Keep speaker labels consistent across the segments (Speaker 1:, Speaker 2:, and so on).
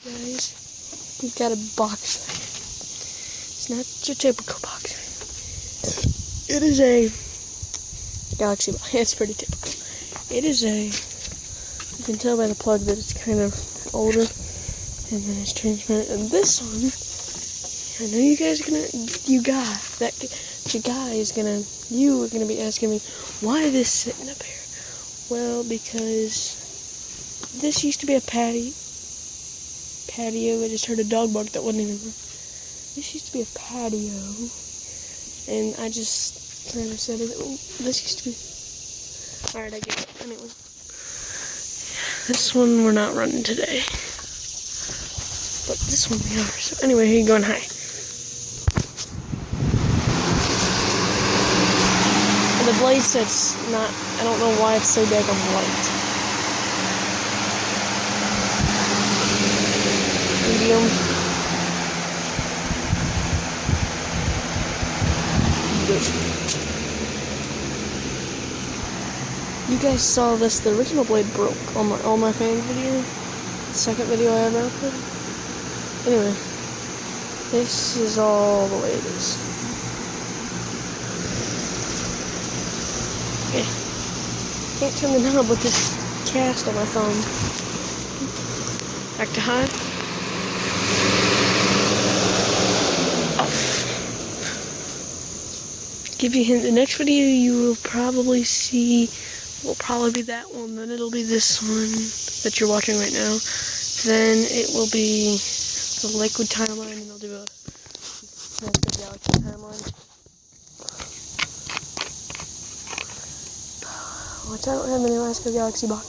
Speaker 1: Guys, we've got a box fan. It's not your typical box fan. It is a Galaxy box. It's pretty typical. It is a, you can tell by the plug that it's kind of older, and then it's transparent. And this one, I know you guys are gonna, you are gonna be asking me, why is this sitting up here? Well, because this used to be a patio. I just heard a dog bark that wasn't even there. This used to be a patio, and I just kind of said, this used to be. Alright, I get it. Anyway, this one we're not running today, but this one we are. So anyway, here you going high. And the blade set's not. I don't know why it's so daggone white. Medium. You guys saw this. The original blade broke on my fan video. The second video I ever uploaded. Anyway, this is all the way it is. Okay. Can't turn the knob with this cast on my phone. Back to high. Give you a hint, the next video you will probably see will probably be that one, then it'll be this one that you're watching right now, then it will be the Lakewood timeline, and I'll do a Lakewood Galaxy timeline. Which I don't have any Alaska Galaxy box.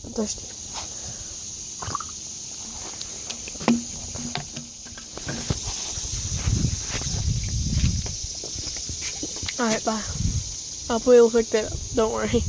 Speaker 1: I'm thirsty. Alright, bye. I'll pick that up. Don't worry.